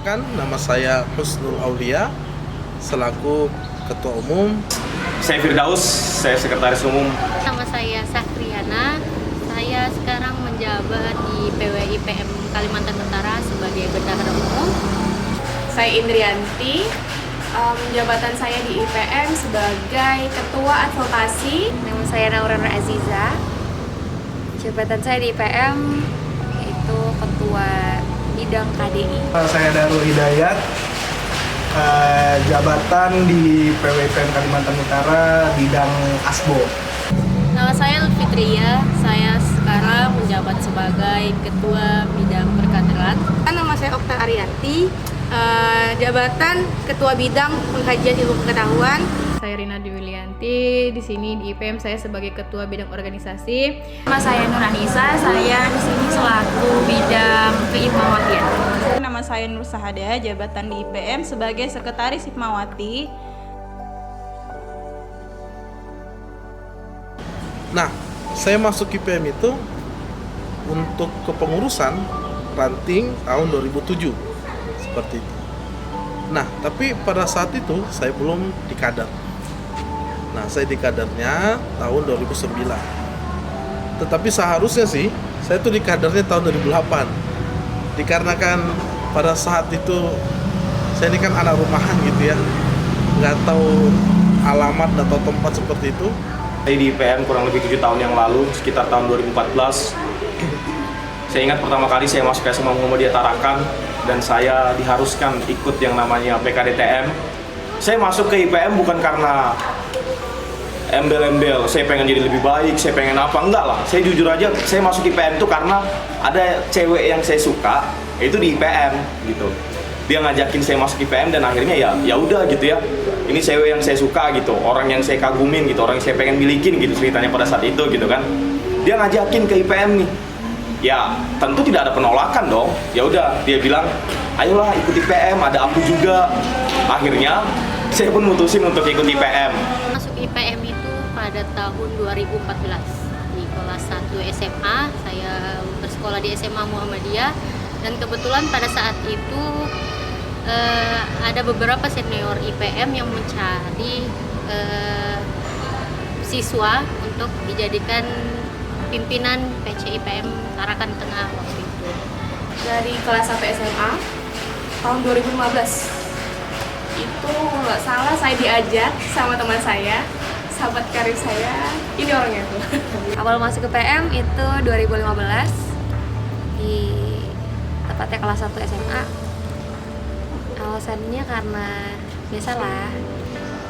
Perkenalkan, nama saya Husnul Aulia selaku Ketua Umum. Saya Firdaus, saya Sekretaris Umum. Nama saya Sakriana, saya sekarang menjabat di PWIPM Kalimantan Utara sebagai Bendahara Umum. Saya Indrianti, jabatan saya di IPM sebagai Ketua Advokasi. Nama saya Naura Nur Aziza, jabatan saya di IPM yaitu Ketua Bidang KDI. Saya Darul Hidayat, jabatan di PWIPM Kalimantan Utara bidang ASBO. Nama saya Lutfitria, saya sekarang menjabat sebagai Ketua Bidang Perkaderan. Nama saya Okta Arianti, jabatan Ketua Bidang Pengkajian Ilmu Pengetahuan. Saya Rina Dwilianti, di sini di IPM saya sebagai Ketua Bidang Organisasi. Nama saya Nur Anissa, saya di sini selaku bidang keipmawatian. Nama saya Nur Sahada, jabatan di IPM sebagai Sekretaris Hipmawati. Nah, saya masuk IPM itu untuk kepengurusan ranting tahun 2007 seperti itu. Nah, tapi pada saat itu saya belum dikader. Nah, saya dikadernya tahun 2009. Tetapi seharusnya sih saya tuh dikadernya tahun 2008. Dikarenakan pada saat itu saya ini kan anak rumahan gitu ya, nggak tahu alamat atau tempat seperti itu. Saya di IPM kurang lebih 7 tahun yang lalu, sekitar tahun 2014. Saya ingat pertama kali saya masuk SMA Muhammadiyah Tarakan dan saya diharuskan ikut yang namanya PKDTM. Saya masuk ke IPM bukan karena embel-embel, saya pengen jadi lebih baik, saya pengen apa, enggak lah. Saya jujur aja, saya masuk IPM itu karena ada cewek yang saya suka, itu di IPM gitu. Dia ngajakin saya masuk IPM dan akhirnya ya udah gitu ya. Ini cewek yang saya suka gitu, orang yang saya kagumin gitu, orang yang saya pengen milikin gitu ceritanya pada saat itu gitu kan. Dia ngajakin ke IPM nih. Ya, tentu tidak ada penolakan dong. Ya udah, dia bilang, "Ayolah ikut IPM, ada aku juga." Akhirnya saya pun mutusin untuk ikut IPM. Masuk IPM itu pada tahun 2014 di kelas 1 SMA. Saya bersekolah di SMA Muhammadiyah dan kebetulan pada saat itu ada beberapa senior IPM yang mencari siswa untuk dijadikan pimpinan PC IPM Tarakan Tengah waktu itu. Dari kelas 1 SMA tahun 2015. Itu nggak salah saya diajak sama teman saya, sahabat karib saya, ini orangnya tuh. Awal masuk ke PM itu 2015 di tepatnya kelas 1 SMA. Alasannya karena biasalah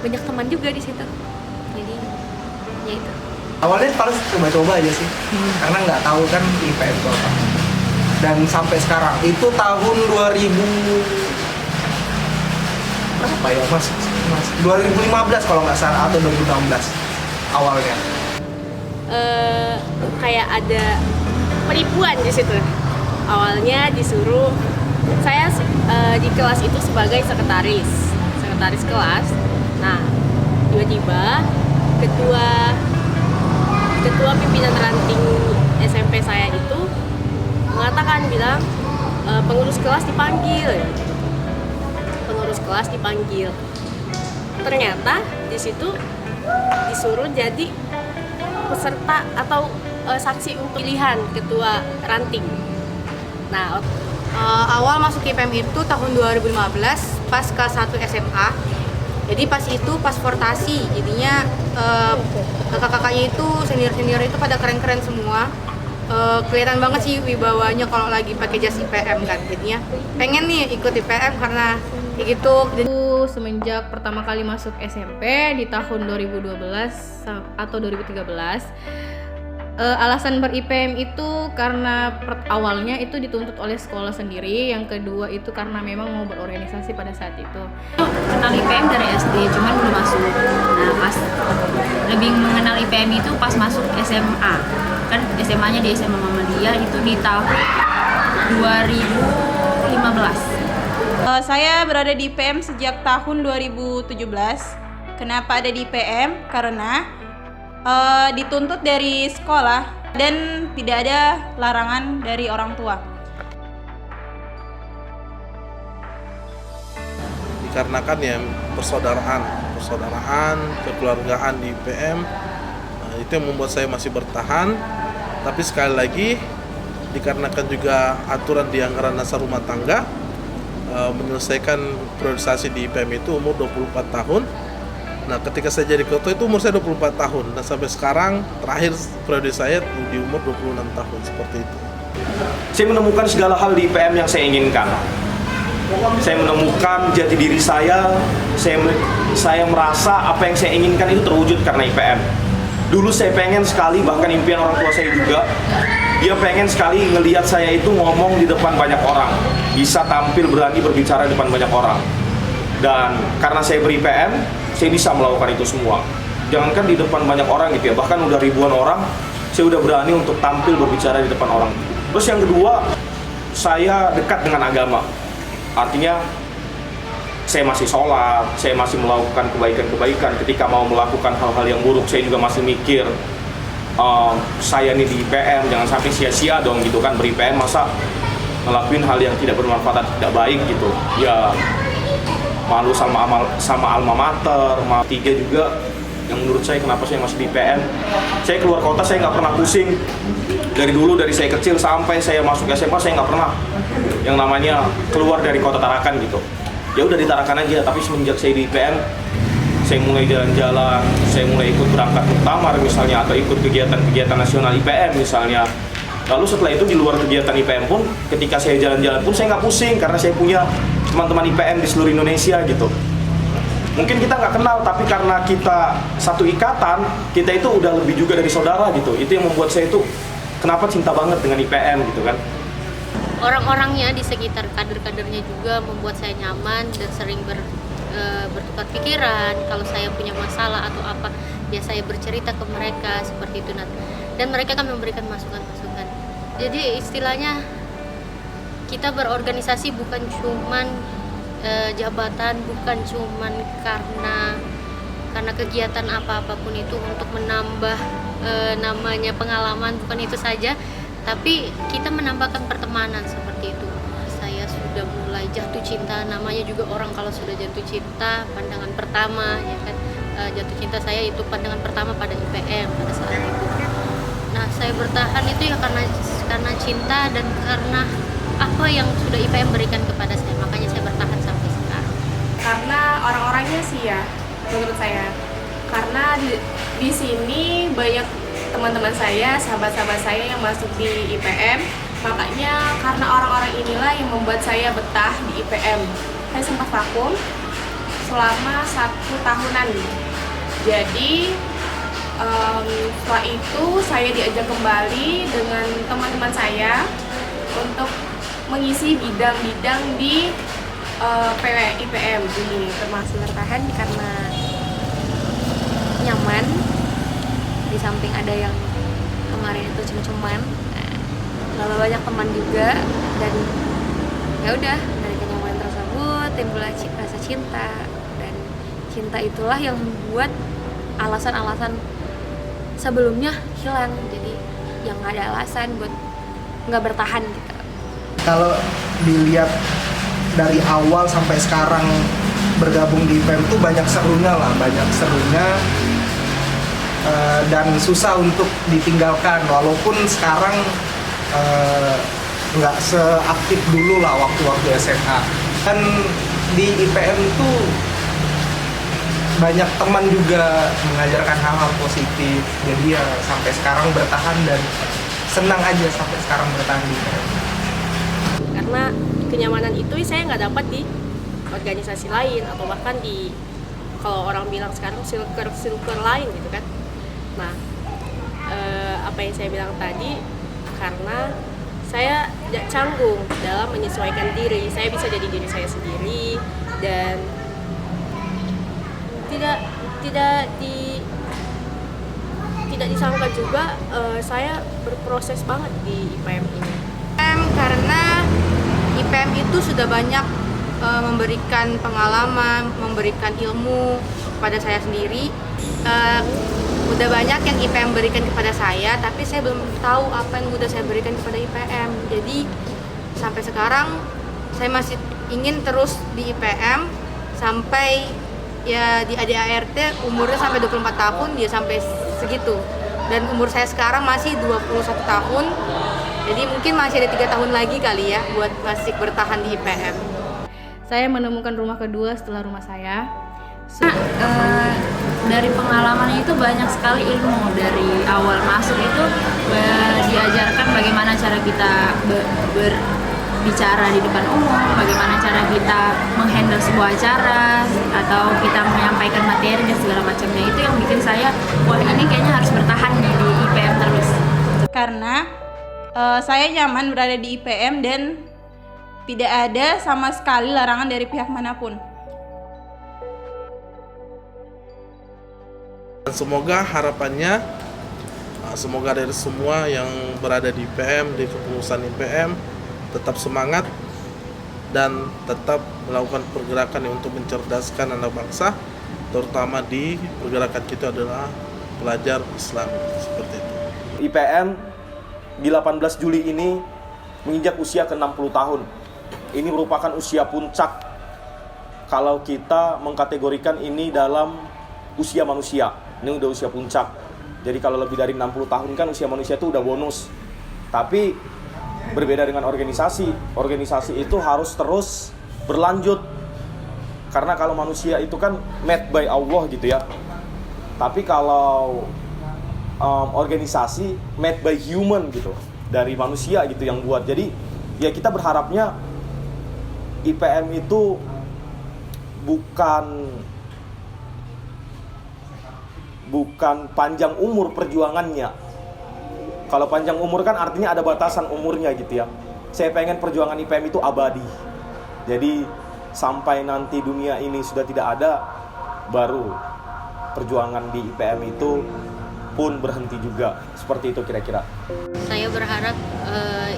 banyak teman juga di situ. Jadi ya itu. Awalnya paling coba-coba aja sih, karena nggak tahu kan IPM itu apa. Dan sampai sekarang itu tahun 2000 berapa ya mas 2015 kalau nggak salah atau 2016 awalnya. Kayak ada penipuan di situ. Awalnya disuruh saya di kelas itu sebagai sekretaris kelas. Nah, tiba-tiba ketua pimpinan ranting SMP saya itu bilang pengurus kelas dipanggil. Ternyata di situ disuruh jadi peserta atau saksi untuk pilihan ketua ranting. Nah, awal masuk IPM itu tahun 2015 pas kelas 1 SMA. Jadi pas portasi, jadinya kakak-kakaknya itu senior itu pada keren-keren semua. Kelihatan banget sih wibawanya kalau lagi pakai jas IPM kan. Jadinya pengen nih ikut IPM karena kayak gitu. Semenjak pertama kali masuk SMP di tahun 2012 atau 2013, alasan ber-IPM itu karena awalnya itu dituntut oleh sekolah sendiri, yang kedua itu karena memang mau berorganisasi pada saat itu. Kenal IPM dari SD, cuman belum masuk. Nah, pas lebih mengenal IPM itu pas masuk SMA. Kan SMA-nya di SMA Muhammadiyah itu di tahun 2015. Saya berada di IPM sejak tahun 2017. Kenapa ada di IPM? Karena dituntut dari sekolah dan tidak ada larangan dari orang tua. dikarenakan ya persaudaraan, kekeluargaan di IPM. Itu yang membuat saya masih bertahan. Tapi sekali lagi dikarenakan juga aturan di anggaran dasar rumah tangga, menyelesaikan priorisasi di IPM itu umur 24 tahun. Nah, ketika saya jadi ketua itu umur saya 24 tahun dan sampai sekarang terakhir periode saya di umur 26 tahun seperti itu. Saya menemukan segala hal di IPM yang saya inginkan. Saya menemukan jati diri saya merasa apa yang saya inginkan itu terwujud karena IPM. Dulu saya pengen sekali, bahkan impian orang tua saya juga, dia pengen sekali ngelihat saya itu ngomong di depan banyak orang, bisa tampil berani berbicara di depan banyak orang. Dan karena saya ber-IPM, saya bisa melakukan itu semua. Jangankan di depan banyak orang gitu ya, bahkan udah ribuan orang, saya udah berani untuk tampil berbicara di depan orang. Terus yang kedua, saya dekat dengan agama. Artinya, saya masih sholat, saya masih melakukan kebaikan-kebaikan. Ketika mau melakukan hal-hal yang buruk, saya juga masih mikir, saya ini di IPM, jangan sampai sia-sia dong gitu kan, ber-IPM masa ngelakuin hal yang tidak bermanfaat, tidak baik gitu. Ya, malu sama alma mater, sama 3 juga yang menurut saya kenapa saya masih di IPM. Saya keluar kota saya nggak pernah pusing. Dari dulu, dari saya kecil sampai saya masuk SMA, saya nggak pernah yang namanya keluar dari kota Tarakan gitu. Ya udah di Tarakan aja, tapi semenjak saya di IPM, saya mulai jalan-jalan, saya mulai ikut berangkat muktamar misalnya, atau ikut kegiatan-kegiatan nasional IPM misalnya. Lalu setelah itu di luar kegiatan IPM pun, ketika saya jalan-jalan pun saya nggak pusing karena saya punya teman-teman IPM di seluruh Indonesia gitu. Mungkin kita nggak kenal, tapi karena kita satu ikatan, kita itu udah lebih juga dari saudara gitu. Itu yang membuat saya itu kenapa cinta banget dengan IPM gitu kan. Orang-orangnya di sekitar kader-kadernya juga membuat saya nyaman dan sering bertukar pikiran. Kalau saya punya masalah atau apa, ya saya bercerita ke mereka seperti itu. Dan mereka kan memberikan masukan-masukan. Jadi istilahnya kita berorganisasi bukan cuman jabatan, bukan cuman karena kegiatan apapun itu untuk menambah namanya pengalaman, bukan itu saja, tapi kita menambahkan pertemanan seperti itu. Saya sudah mulai jatuh cinta, namanya juga orang kalau sudah jatuh cinta pandangan pertama ya kan, jatuh cinta saya itu pandangan pertama pada IPM pada saat itu. Nah, saya bertahan itu ya karena cinta dan karena apa yang sudah IPM berikan kepada saya, makanya saya bertahan sampai sekarang. Karena orang-orangnya sih ya, menurut saya. Karena di sini banyak teman-teman saya, sahabat-sahabat saya yang masuk di IPM. Makanya karena orang-orang inilah yang membuat saya betah di IPM. Saya sempat vakum selama 1 tahunan. Jadi setelah itu saya diajak kembali dengan teman-teman saya untuk mengisi bidang-bidang di IPM ini. Termasuk bertahan karena nyaman, di samping ada yang kemarin itu cem-ceman, lalu banyak teman juga, dan ya udah dari kenyamanan tersebut timbul rasa cinta, dan cinta itulah yang membuat alasan-alasan sebelumnya hilang, jadi yang nggak ada alasan buat nggak bertahan gitu. Kalau dilihat dari awal sampai sekarang bergabung di IPM tuh banyak serunya dan susah untuk ditinggalkan, walaupun sekarang nggak seaktif dulu lah waktu SMA. Kan di IPM itu banyak teman juga mengajarkan hal-hal positif, jadi ya sampai sekarang bertahan dan senang aja sampai sekarang bertahan di IPM. Karena kenyamanan itu saya nggak dapat di organisasi lain, atau bahkan di, kalau orang bilang sekarang silker lain gitu kan. Nah, apa yang saya bilang tadi, karena saya tidak canggung dalam menyesuaikan diri, saya bisa jadi diri saya sendiri, dan tidak disangka juga saya berproses banget di IPM ini. Karena IPM itu sudah banyak memberikan pengalaman, memberikan ilmu kepada saya sendiri. Udah banyak yang IPM berikan kepada saya, tapi saya belum tahu apa yang udah saya berikan kepada IPM. Jadi sampai sekarang saya masih ingin terus di IPM sampai ya di ADART umurnya sampai 24 tahun, dia sampai segitu. Dan umur saya sekarang masih 21 tahun. Jadi mungkin masih ada 3 tahun lagi kali ya buat masih bertahan di IPM. Saya menemukan rumah kedua setelah rumah saya. Dari pengalamannya itu banyak sekali ilmu. Dari awal masuk itu diajarkan bagaimana cara kita berbicara di depan umum, bagaimana cara kita menghandle sebuah acara, atau kita menyampaikan materi dan segala macamnya. Itu yang bikin saya, wah ini kayaknya harus bertahan nih di IPM terus. Karena saya nyaman berada di IPM dan tidak ada sama sekali larangan dari pihak manapun. Dan semoga harapannya, semoga dari semua yang berada di IPM, di kepengurusan IPM, tetap semangat dan tetap melakukan pergerakan yang untuk mencerdaskan anak bangsa, terutama di pergerakan kita adalah pelajar Islam, seperti itu. IPM di 18 Juli ini menginjak usia ke-60 tahun. Ini merupakan usia puncak kalau kita mengkategorikan ini dalam usia manusia. Ini udah usia puncak. Jadi kalau lebih dari 60 tahun kan usia manusia itu udah bonus. Tapi berbeda dengan organisasi. Organisasi itu harus terus berlanjut. Karena kalau manusia itu kan made by Allah gitu ya. Tapi kalau organisasi made by human gitu, dari manusia gitu yang buat. Jadi ya kita berharapnya IPM itu bukan panjang umur perjuangannya. Kalau panjang umur kan artinya ada batasan umurnya gitu ya. Saya pengen perjuangan IPM itu abadi. Jadi sampai nanti dunia ini sudah tidak ada, baru perjuangan di IPM itu pun berhenti juga. Seperti itu kira-kira. Saya berharap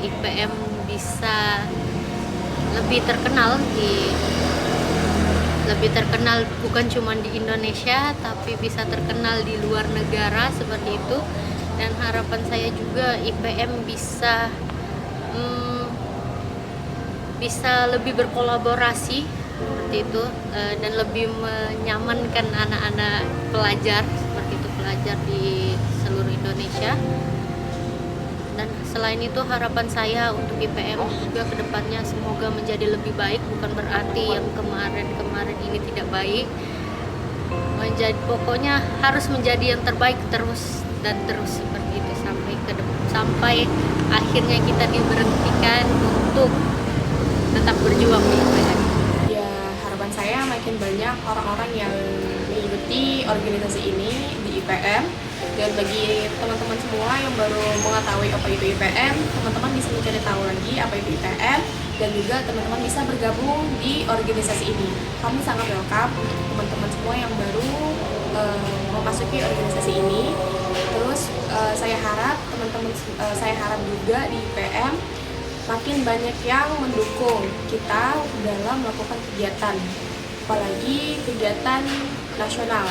IPM bisa lebih terkenal bukan cuma di Indonesia, tapi bisa terkenal di luar negara seperti itu. Dan harapan saya juga IPM bisa lebih berkolaborasi seperti itu, dan lebih menyamankan anak-anak pelajar seperti itu, pelajar di seluruh Indonesia. Dan selain itu harapan saya untuk IPM juga kedepannya semoga menjadi lebih baik. Bukan berarti yang kemarin ini tidak baik. Pokoknya harus menjadi yang terbaik terus dan terus seperti itu sampai akhirnya kita diberhentikan untuk tetap berjuang di IPM. Ya, harapan saya makin banyak orang-orang yang mengikuti organisasi ini di IPM. Dan bagi teman-teman semua yang baru mengetahui apa itu IPM, teman-teman bisa mencari tahu lagi apa itu IPM, dan juga teman-teman bisa bergabung di organisasi ini. Kami sangat welcome teman-teman semua yang baru memasuki organisasi ini. Terus saya harap juga di IPM makin banyak yang mendukung kita dalam melakukan kegiatan, apalagi kegiatan nasional,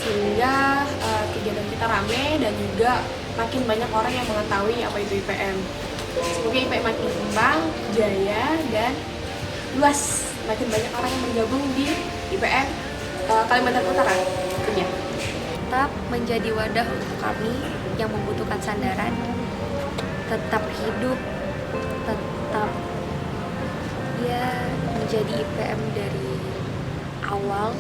sehingga kegiatan kita rame dan juga makin banyak orang yang mengetahui apa itu IPM. Semoga IPM makin berkembang, jaya, dan luas. Makin banyak orang yang bergabung di IPM Kalimantan Utara tentunya. Tetap menjadi wadah untuk kami yang membutuhkan sandaran, tetap hidup, tetap ya menjadi IPM dari awal,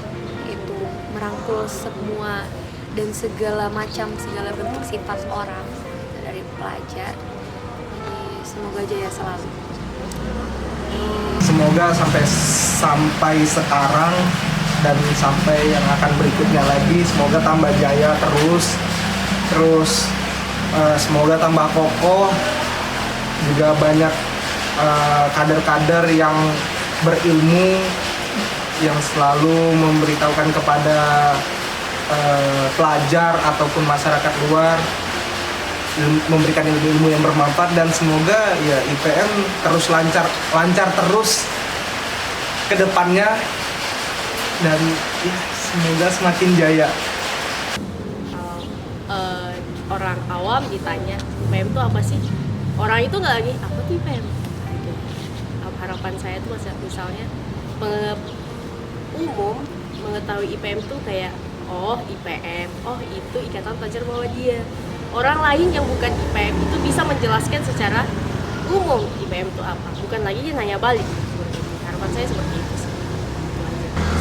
itu merangkul semua dan segala bentuk sifat orang dari pelajar. Jadi semoga jaya selalu. Semoga sampai sekarang dan sampai yang akan berikutnya lagi, semoga tambah jaya terus semoga tambah kokoh, juga banyak kader-kader yang berilmu yang selalu memberitahukan kepada pelajar ataupun masyarakat luar, memberikan ilmu-ilmu yang bermanfaat. Dan semoga ya IPM terus lancar terus ke depannya, dan ya semoga semakin jaya. Orang awam ditanya IPM itu apa sih, orang itu nggak lagi apa tuh IPM gitu. Harapan saya itu misalnya umum mengetahui IPM tuh kayak oh IPM, oh itu Ikatan Pelajar Muhammadiyah. Orang lain yang bukan IPM itu bisa menjelaskan secara umum IPM itu apa, bukan lagi dia nanya balik. Harapan saya seperti itu sih.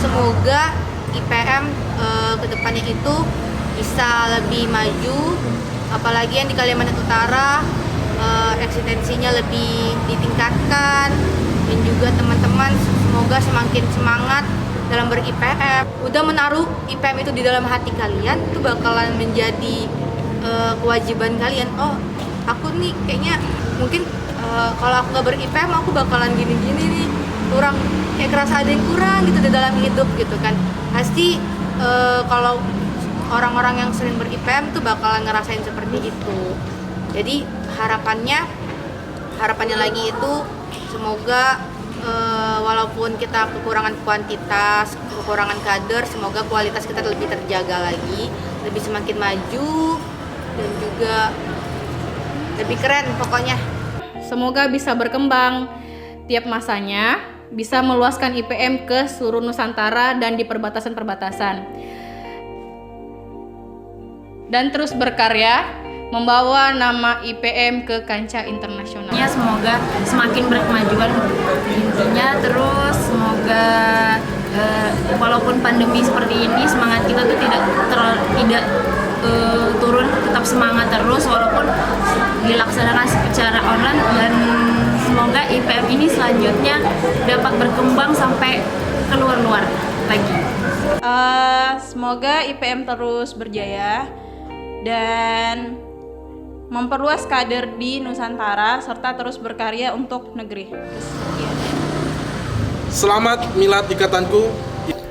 Semoga IPM kedepannya itu bisa lebih maju, apalagi yang di Kalimantan Utara eksistensinya lebih ditingkatkan, dan juga teman-teman semoga semakin semangat dalam ber-IPM. Udah menaruh IPM itu di dalam hati kalian, itu bakalan menjadi kewajiban kalian. Oh, aku nih kayaknya mungkin kalau aku gak ber-IPM aku bakalan gini-gini nih, kurang, kayak kerasa ada yang kurang gitu di dalam hidup gitu kan. Pasti kalau orang-orang yang sering ber-IPM tuh bakalan ngerasain seperti itu. Jadi harapannya lagi itu semoga walaupun kita kekurangan kuantitas, kekurangan kader, semoga kualitas kita lebih terjaga lagi, lebih semakin maju, dan juga lebih keren pokoknya. Semoga bisa berkembang tiap masanya, bisa meluaskan IPM ke seluruh Nusantara dan di perbatasan-perbatasan. Dan terus berkarya membawa nama IPM ke kancah internasional. Ya, semoga semakin berkemajuan intinya, terus semoga walaupun pandemi seperti ini semangat kita tuh tidak turun, tetap semangat terus walaupun dilaksanakan secara online, dan semoga IPM ini selanjutnya dapat berkembang sampai keluar-luar lagi. Semoga IPM terus berjaya dan memperluas kader di Nusantara serta terus berkarya untuk negeri. Sekian. Selamat Milad Ikatanku.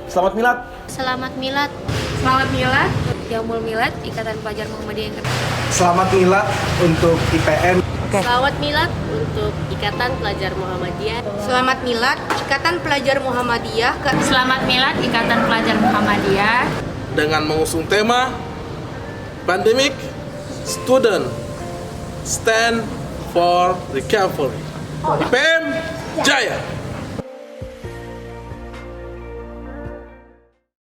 Selamat Milad. Selamat Milad. Selamat Milad, Yaumul Milad, Ikatan Pelajar Muhammadiyah yang ke-6. Selamat Milad untuk IPM. Selamat Milad untuk Ikatan Pelajar Muhammadiyah. Selamat Milad Ikatan Pelajar Muhammadiyah ke Selamat Milad Ikatan Pelajar Muhammadiyah. Dengan mengusung tema Pandemic Student Stand for Recovery. IPM Jaya.